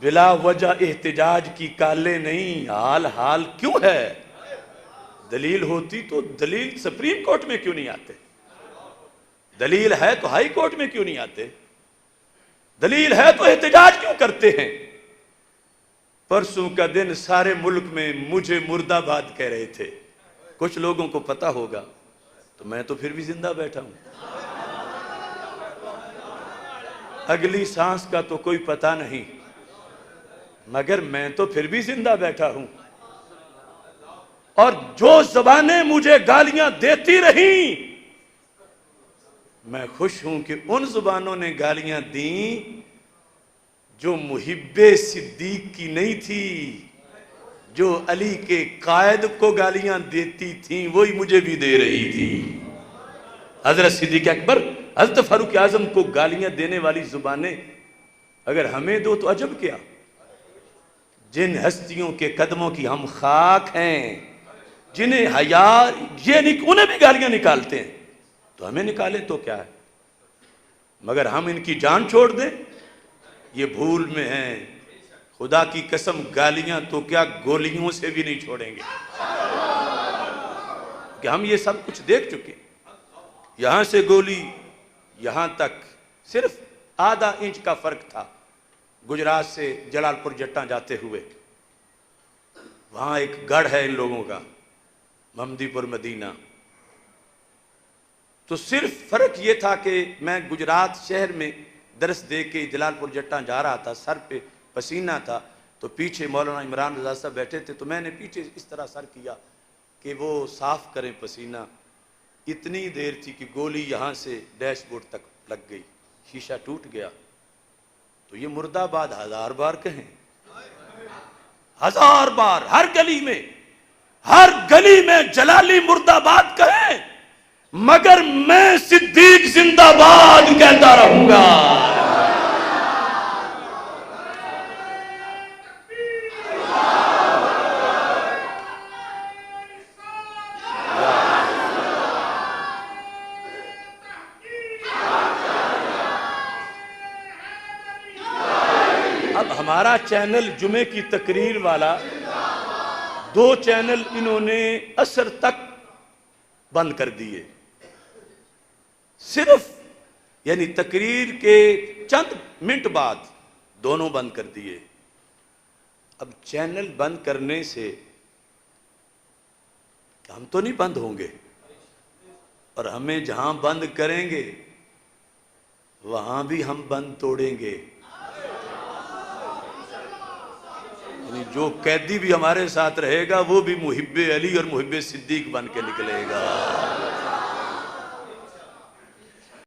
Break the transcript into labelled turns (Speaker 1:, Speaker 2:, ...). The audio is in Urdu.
Speaker 1: بلا وجہ احتجاج کی کالیں نہیں، حال حال کیوں ہے؟ دلیل ہوتی تو دلیل سپریم کورٹ میں کیوں نہیں آتے؟ دلیل ہے تو ہائی کورٹ میں کیوں نہیں آتے؟ دلیل ہے تو احتجاج کیوں کرتے ہیں؟ پرسوں کا دن سارے ملک میں مجھے مرد آباد کہہ رہے تھے، کچھ لوگوں کو پتا ہوگا، تو میں تو پھر بھی زندہ بیٹھا ہوں۔ اگلی سانس کا تو کوئی پتا نہیں، مگر میں تو پھر بھی زندہ بیٹھا ہوں۔ اور جو زبانیں مجھے گالیاں دیتی رہیں، میں خوش ہوں کہ ان زبانوں نے گالیاں دیں جو محب صدیق کی نہیں تھی، جو علی کے قائد کو گالیاں دیتی تھیں وہی مجھے بھی دے رہی تھی۔ حضرت صدیق اکبر، حضرت فاروق اعظم کو گالیاں دینے والی زبانیں اگر ہمیں دو تو عجب کیا؟ جن ہستیوں کے قدموں کی ہم خاک ہیں، جنہیں حیا انہیں بھی گالیاں نکالتے ہیں، تو ہمیں نکالیں تو کیا ہے؟ مگر ہم ان کی جان چھوڑ دیں، یہ بھول میں ہیں۔ خدا کی قسم گالیاں تو کیا گولیوں سے بھی نہیں چھوڑیں گے، کہ ہم یہ سب کچھ دیکھ چکے۔ یہاں سے گولی یہاں تک صرف آدھا انچ کا فرق تھا، گجرات سے جلال پور جٹاں جاتے ہوئے۔ وہاں ایک گڑھ ہے ان لوگوں کا، محمدی پور مدینہ۔ تو صرف فرق یہ تھا کہ میں گجرات شہر میں درس دے کے جلال پور جٹاں جا رہا تھا، سر پہ پسینہ تھا، تو پیچھے مولانا عمران رضا صاحب بیٹھے تھے، تو میں نے پیچھے اس طرح سر کیا کہ وہ صاف کریں پسینہ۔ اتنی دیر تھی کہ گولی یہاں سے ڈیش بورڈ تک لگ گئی، شیشہ ٹوٹ گیا۔ تو یہ مرد آباد 1000 بار کہیں، 1000 بار، ہر گلی میں جلالی مرد آباد کہیں، مگر میں صدیق زندہ باد کہتا رہوں گا۔ اب ہمارا چینل جمعے کی تقریر والا 2 چینل انہوں نے عصر تک بند کر دیے، صرف یعنی تقریر کے چند منٹ بعد دونوں بند کر دیے۔ اب چینل بند کرنے سے ہم تو نہیں بند ہوں گے، اور ہمیں جہاں بند کریں گے وہاں بھی ہم بند توڑیں گے۔ یعنی جو قیدی بھی ہمارے ساتھ رہے گا وہ بھی محب علی اور محب صدیق بن کے نکلے گا۔